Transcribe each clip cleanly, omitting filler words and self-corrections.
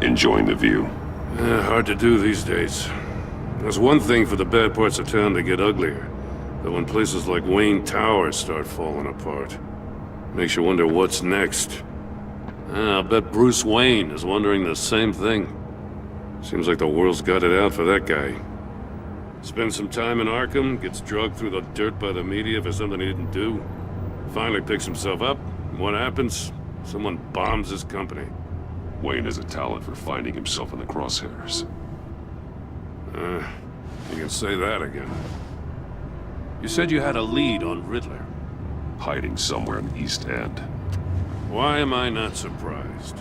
Enjoying the view? Hard to do these days. There's one thing for the bad parts of town to get uglier, but when places like Wayne Tower start falling apart, makes you wonder what's next. I'll bet Bruce Wayne is wondering the same thing. Seems like the world's got it out for that guy. Spends some time in Arkham, gets drugged through the dirt by the media for something he didn't do. Finally picks himself up, and what happens? Someone bombs his company. Wayne has a talent for finding himself in the crosshairs. You can say that again. You said you had a lead on Riddler. Hiding somewhere in the East End. Why am I not surprised?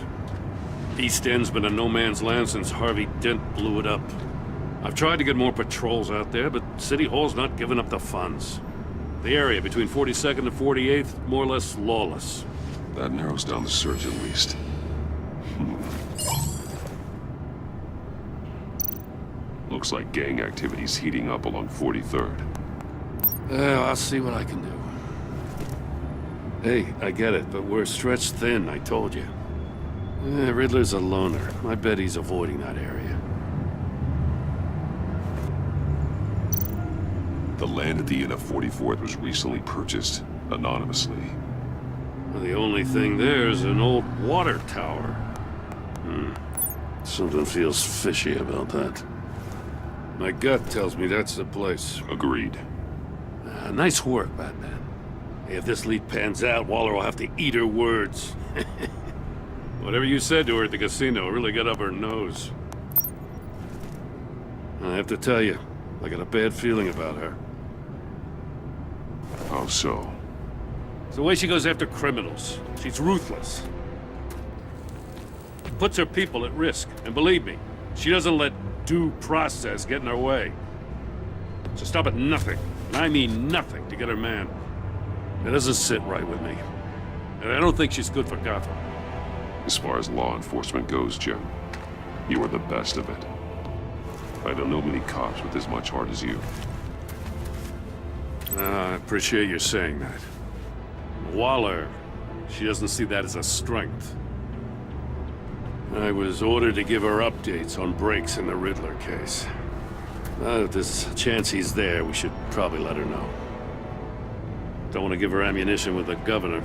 East End's been a no-man's land since Harvey Dent blew it up. I've tried to get more patrols out there, but City Hall's not giving up the funds. The area between 42nd and 48th, more or less lawless. That narrows down the search at least. Looks like gang activity's heating up along 43rd. Well, I'll see what I can do. Hey, I get it, but we're stretched thin, I told you. Riddler's a loner. I bet he's avoiding that area. The land at the end of 44th was recently purchased, anonymously. Well, the only thing there is an old water tower. Something feels fishy about that. My gut tells me that's the place. Agreed. Nice work, Batman. Hey, if this lead pans out, Waller will have to eat her words. Whatever you said to her at the casino really got up her nose. I have to tell you, I got a bad feeling about her. How so? It's the way she goes after criminals. She's ruthless. Puts her people at risk. And believe me, she doesn't let due process get in her way. So stop at nothing, and I mean nothing, to get her man. It doesn't sit right with me. And I don't think she's good for Gotham. As far as law enforcement goes, Jim, you are the best of it. I don't know many cops with as much heart as you. I appreciate you saying that. Waller, she doesn't see that as a strength. I was ordered to give her updates on breaks in the Riddler case. If there's a chance he's there, we should probably let her know. Don't want to give her ammunition with the governor.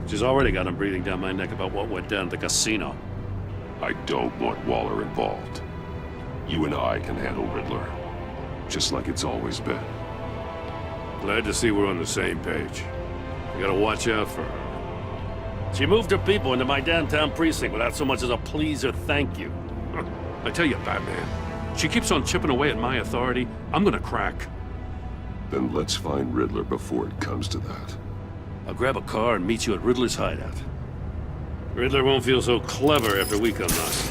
She's already got him breathing down my neck about what went down at the casino. I don't want Waller involved. You and I can handle Riddler, just like it's always been. Glad to see we're on the same page. We gotta watch out for her. She moved her people into my downtown precinct without so much as a please or thank you. I tell you, Batman, she keeps on chipping away at my authority. I'm gonna crack. Then let's find Riddler before it comes to that. I'll grab a car and meet you at Riddler's hideout. Riddler won't feel so clever after we come knocking.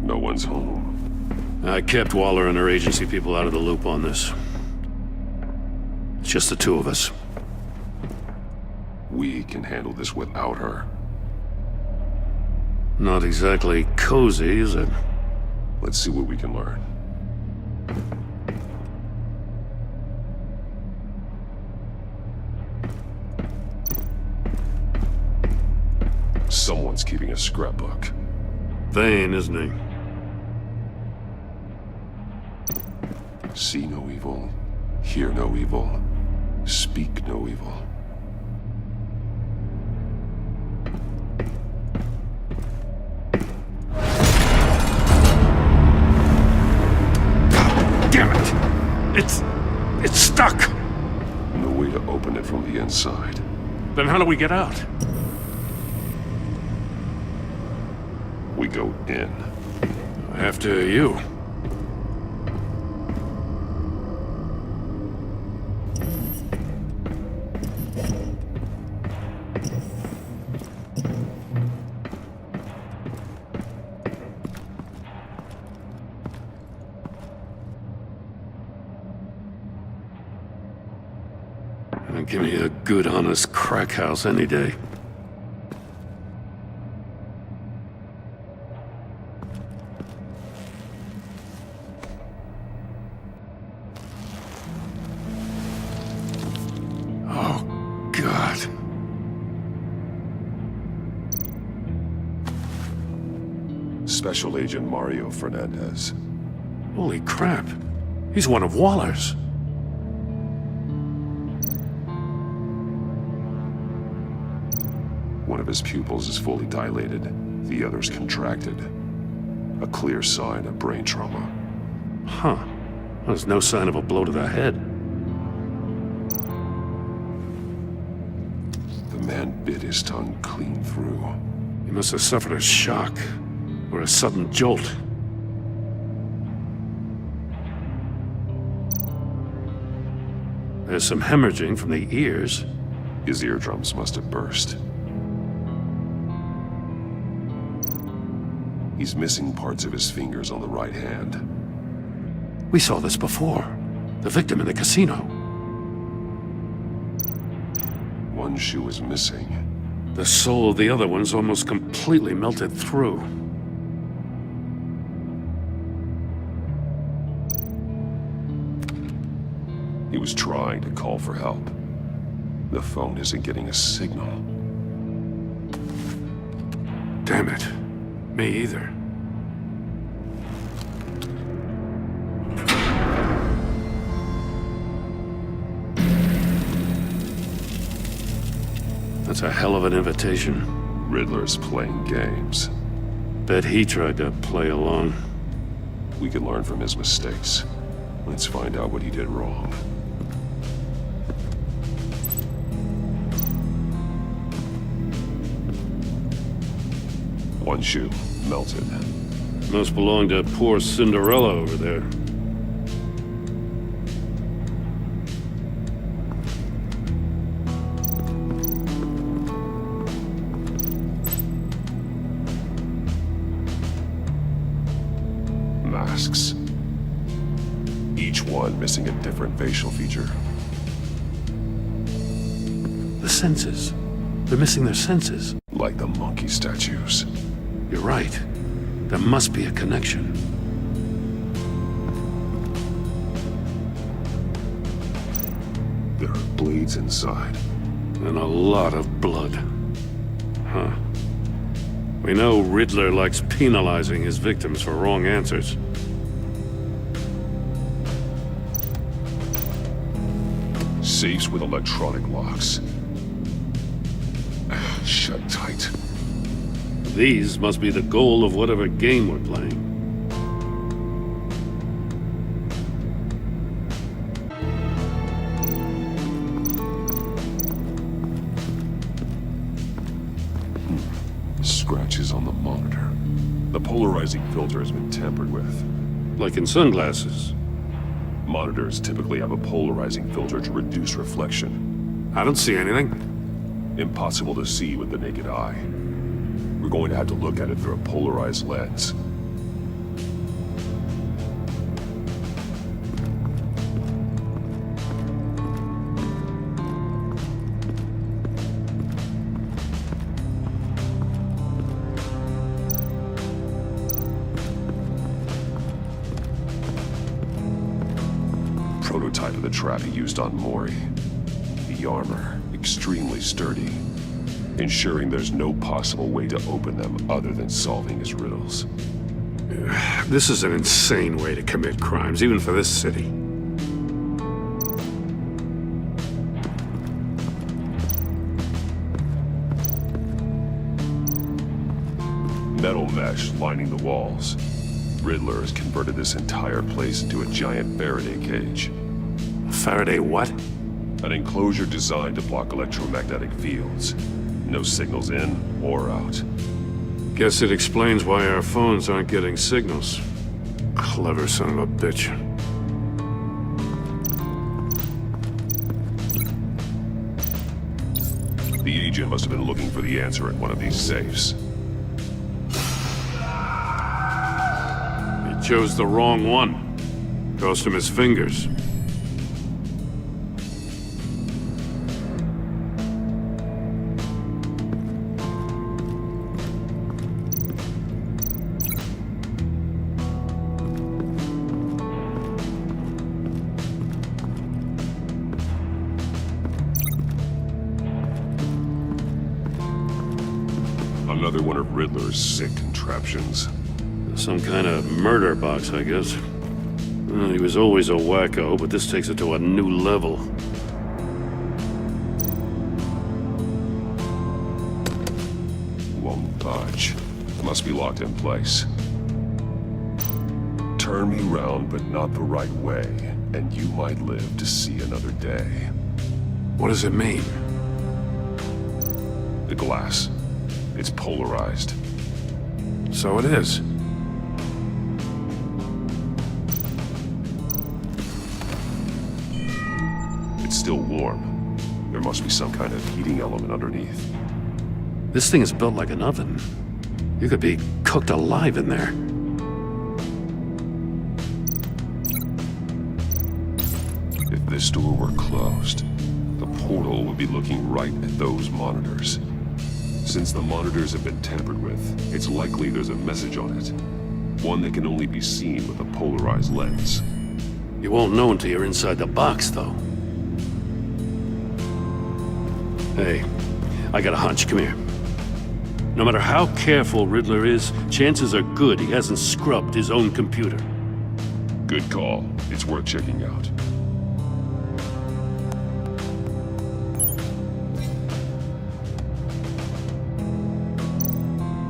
No one's home. I kept Waller and her agency people out of the loop on this. It's just the two of us. We can handle this without her. Not exactly cozy, is it? Let's see what we can learn. Someone's keeping a scrapbook. Vain, isn't he? See no evil, hear no evil, speak no evil. God damn it! It's stuck! No way to open it from the inside. Then how do we get out? We go in. After you. Give me a good, honest crack house any day. Oh, God. Special Agent Mario Fernandez. Holy crap. He's one of Waller's. One of his pupils is fully dilated, the other's contracted. A clear sign of brain trauma. Huh. There's no sign of a blow to the head. The man bit his tongue clean through. He must have suffered a shock, or a sudden jolt. There's some hemorrhaging from the ears. His eardrums must have burst. He's missing parts of his fingers on the right hand. We saw this before. The victim in the casino. One shoe is missing. The sole of the other one's almost completely melted through. He was trying to call for help. The phone isn't getting a signal. Damn it. Me either. That's a hell of an invitation. Riddler's playing games. Bet he tried to play along. We can learn from his mistakes. Let's find out what he did wrong. One shoe, melted. Must belong to poor Cinderella over there. Masks. Each one missing a different facial feature. The senses. They're missing their senses. Like the monkey statues. You're right. There must be a connection. There are bleeds inside. And a lot of blood. Huh. We know Riddler likes penalizing his victims for wrong answers. Safes with electronic locks. Shut tight. These must be the goal of whatever game we're playing. Scratches on the monitor. The polarizing filter has been tampered with. Like in sunglasses. Monitors typically have a polarizing filter to reduce reflection. I don't see anything. Impossible to see with the naked eye. We're going to have to look at it through a polarized lens. Prototype of the trap he used on Mori. The armor, extremely sturdy, ensuring there's no possible way to open them other than solving his riddles. This is an insane way to commit crimes, even for this city. Metal mesh lining the walls. Riddler has converted this entire place into a giant Faraday cage. Faraday what? An enclosure designed to block electromagnetic fields. No signals in or out. Guess it explains why our phones aren't getting signals. Clever son of a bitch. The agent must have been looking for the answer in one of these safes. He chose the wrong one. Cost him his fingers. Another one of Riddler's sick contraptions. Some kind of murder box, I guess. He was always a wacko, but this takes it to a new level. Won't budge. Must be locked in place. Turn me round, but not the right way, and you might live to see another day. What does it mean? The glass. It's polarized. So it is. It's still warm. There must be some kind of heating element underneath. This thing is built like an oven. You could be cooked alive in there. If this door were closed, the portal would be looking right at those monitors. Since the monitors have been tampered with, it's likely there's a message on it. One that can only be seen with a polarized lens. You won't know until you're inside the box, though. Hey, I got a hunch. Come here. No matter how careful Riddler is, chances are good he hasn't scrubbed his own computer. Good call. It's worth checking out.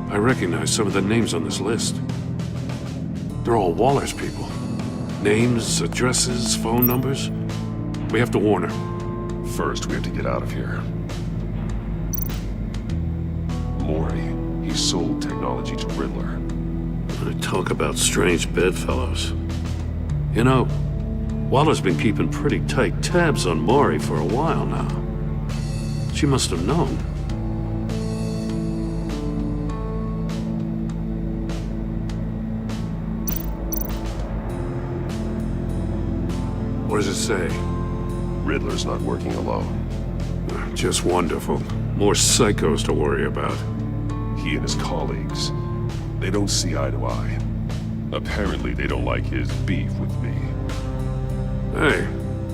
I recognize some of the names on this list. They're all Waller's people. Names, addresses, phone numbers. We have to warn her. First, we have to get out of here. Mori, he sold technology to Riddler. I talk about strange bedfellows. You know, Waller's been keeping pretty tight tabs on Mori for a while now. She must have known. What does it say? Riddler's not working alone. Just wonderful. More psychos to worry about. He and his colleagues, they don't see eye to eye. Apparently, they don't like his beef with me. Hey,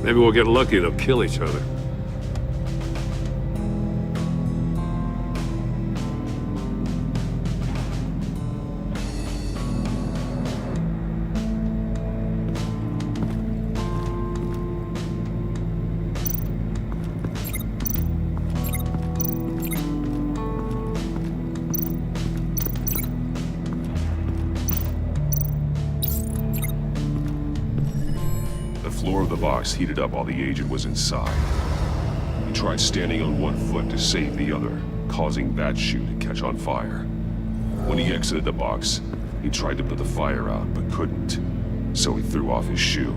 maybe we'll get lucky to kill each other. The floor of the box heated up while the agent was inside. He tried standing on one foot to save the other, causing that shoe to catch on fire. When he exited the box, he tried to put the fire out, but couldn't, so he threw off his shoe.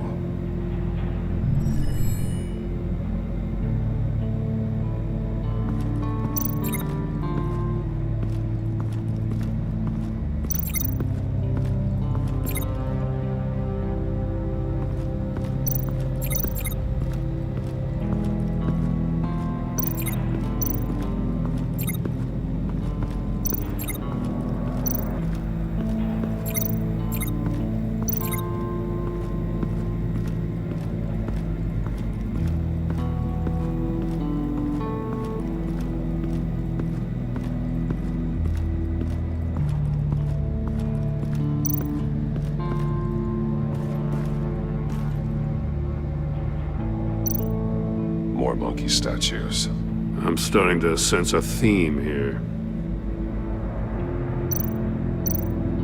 More monkey statues. I'm starting to sense a theme here.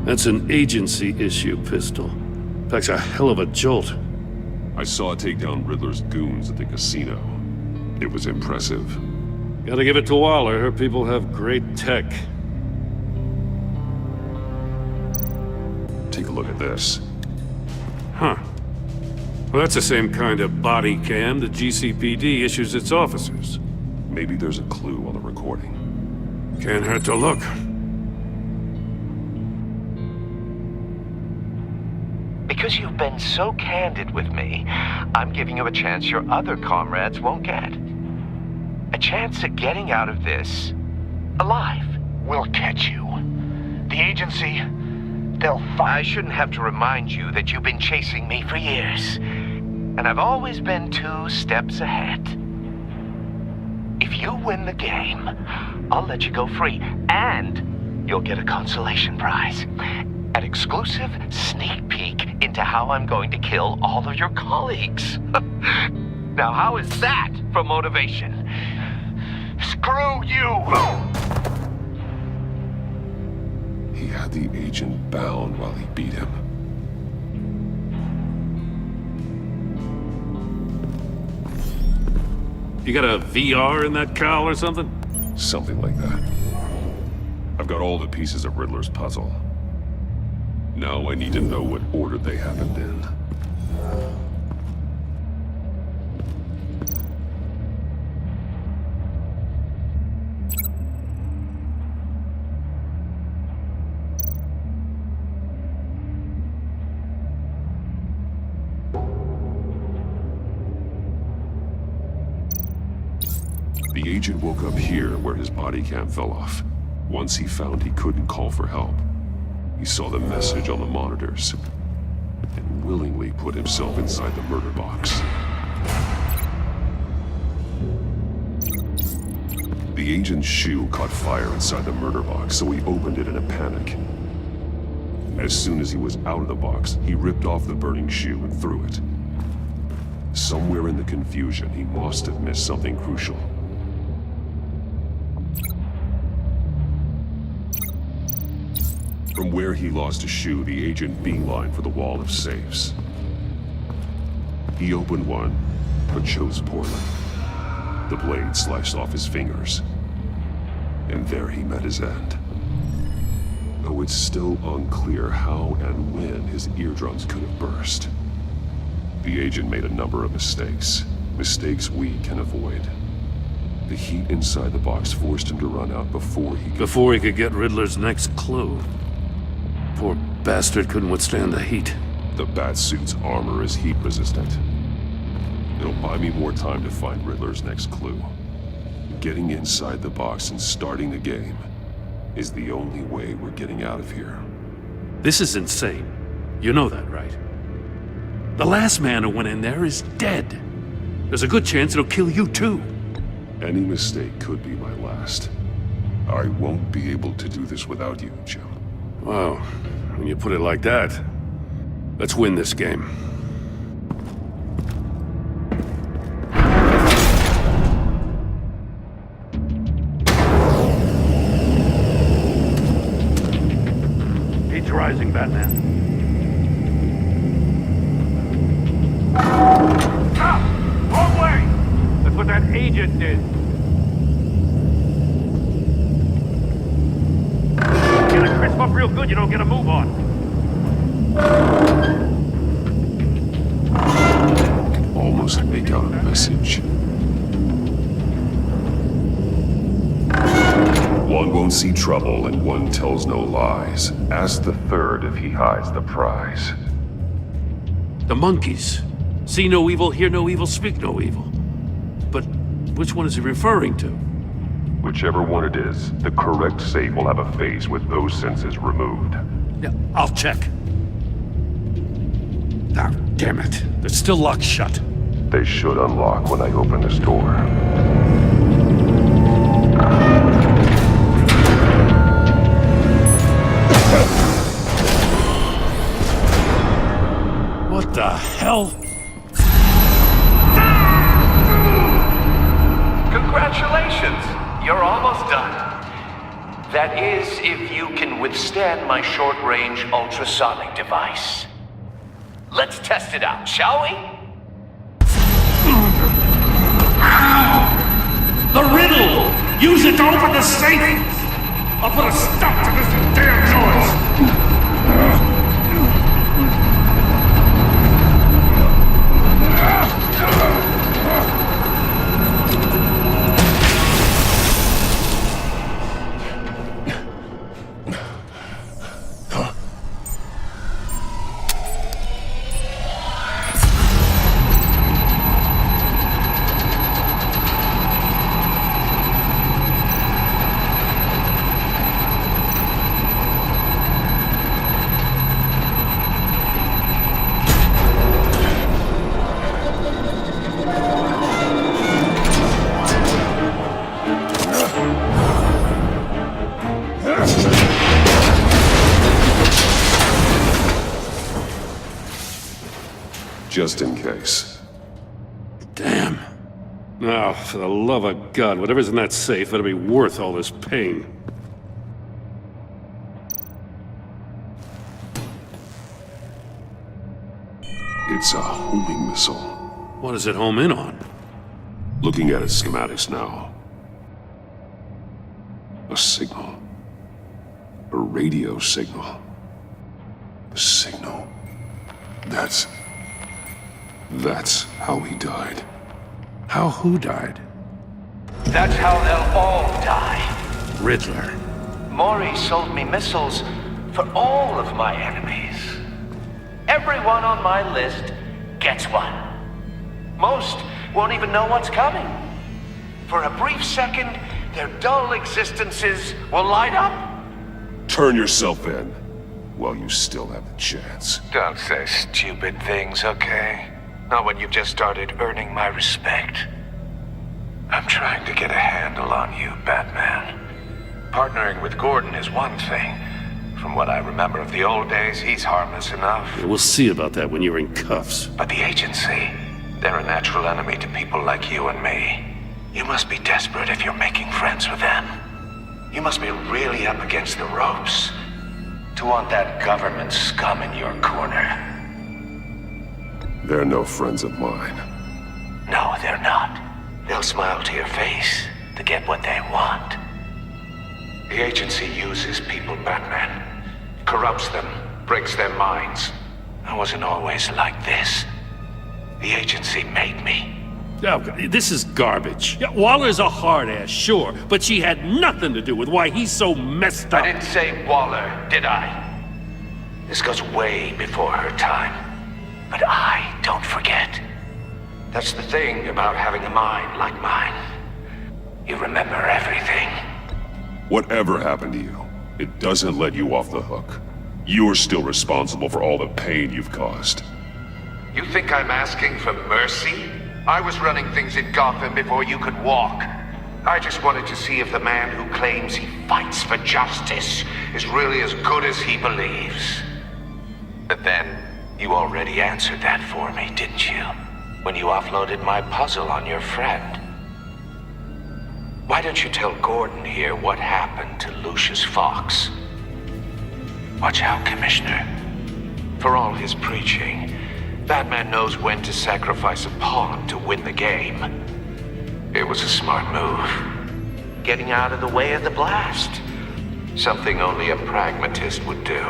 That's an agency issue pistol. Packs a hell of a jolt. I saw it take down Riddler's goons at the casino. It was impressive. Gotta give it to Waller. Her people have great tech. Take a look at this. Huh. Well, that's the same kind of body cam the GCPD issues its officers. Maybe there's a clue on the recording. Can't hurt to look. Because you've been so candid with me, I'm giving you a chance your other comrades won't get. A chance at getting out of this alive. We'll catch you. The agency, they'll I shouldn't have to remind you that you've been chasing me for years. And I've always been 2 steps ahead. If you win the game, I'll let you go free. And you'll get a consolation prize. An exclusive sneak peek into how I'm going to kill all of your colleagues. Now, how is that for motivation? Screw you! He had the agent bound while he beat him. You got a VR in that cowl or something? Something like that. I've got all the pieces of Riddler's puzzle. Now I need to know what order they happened in. The agent woke up here where his body cam fell off. Once he found he couldn't call for help, he saw the message on the monitors and willingly put himself inside the murder box. The agent's shoe caught fire inside the murder box, so he opened it in a panic. As soon as he was out of the box, he ripped off the burning shoe and threw it. Somewhere in the confusion, he must have missed something crucial. From where he lost a shoe, the agent beelined for the wall of safes. He opened one, but chose poorly. The blade sliced off his fingers. And there he met his end. Though it's still unclear how and when his eardrums could have burst. The agent made a number of mistakes. Mistakes we can avoid. The heat inside the box forced him to run out before he could get Riddler's next clue. Poor bastard couldn't withstand the heat. The Batsuit's armor is heat resistant. It'll buy me more time to find Riddler's next clue. Getting inside the box and starting the game is the only way we're getting out of here. This is insane. You know that, right? The last man who went in there is dead. There's a good chance it'll kill you too. Any mistake could be my last. I won't be able to do this without you, Jim. Wow, when you put it like that, let's win this game. Heat's rising, Batman. Stop! Wrong way! That's what that agent did. Get a crisp up real good, you don't get a move on. I can almost make out a message. One won't see trouble and one tells no lies. Ask the third if he hides the prize. The monkeys. See no evil, hear no evil, speak no evil. But which one is he referring to? Whichever one it is, the correct safe will have a face with those senses removed. Yeah, I'll check. Ah, damn it. They're still locked shut. They should unlock when I open this door. What the hell? Congratulations! You're almost done. That is, if you can withstand my short-range ultrasonic device. Let's test it out, shall we? The Riddle! Use it to open the safe! I'll put a stop to this damn noise! just in case. Damn. Now, for the love of God, whatever's in that safe better be worth all this pain. It's a homing missile. What does it home in on? Looking at its schematics now. A signal. A radio signal. A signal. That's how he died. How who died? That's how they'll all die. Riddler. Maury sold me missiles for all of my enemies. Everyone on my list gets one. Most won't even know what's coming. For a brief second, their dull existences will light up. Turn yourself in while you still have the chance. Don't say stupid things, okay? Not when you've just started earning my respect. I'm trying to get a handle on you, Batman. Partnering with Gordon is one thing. From what I remember of the old days, he's harmless enough. Yeah, we'll see about that when you're in cuffs. But the agency, they're a natural enemy to people like you and me. You must be desperate if you're making friends with them. You must be really up against the ropes to want that government scum in your corner. They're no friends of mine. No, they're not. They'll smile to your face to get what they want. The agency uses people, Batman. Corrupts them, breaks their minds. I wasn't always like this. The agency made me. Oh, this is garbage. Yeah, Waller's a hard-ass, sure, but she had nothing to do with why he's so messed up. I didn't say Waller, did I? This goes way before her time. But I don't forget. That's the thing about having a mind like mine. You remember everything. Whatever happened to you, it doesn't let you off the hook. You're still responsible for all the pain you've caused. You think I'm asking for mercy? I was running things in Gotham before you could walk. I just wanted to see if the man who claims he fights for justice is really as good as he believes. But then, you already answered that for me, didn't you? When you offloaded my puzzle on your friend. Why don't you tell Gordon here what happened to Lucius Fox? Watch out, Commissioner. For all his preaching, Batman knows when to sacrifice a pawn to win the game. It was a smart move. Getting out of the way of the blast. Something only a pragmatist would do.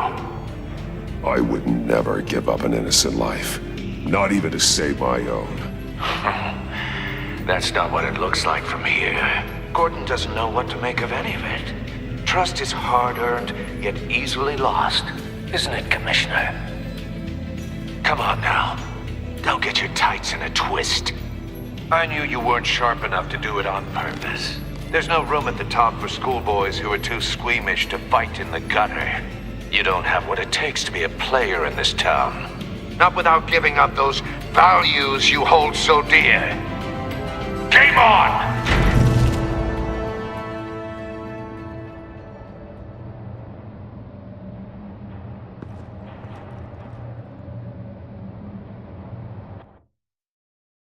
I would never give up an innocent life. Not even to save my own. That's not what it looks like from here. Gordon doesn't know what to make of any of it. Trust is hard-earned, yet easily lost. Isn't it, Commissioner? Come on now. Don't get your tights in a twist. I knew you weren't sharp enough to do it on purpose. There's no room at the top for schoolboys who are too squeamish to fight in the gutter. You don't have what it takes to be a player in this town. Not without giving up those values you hold so dear. Game on!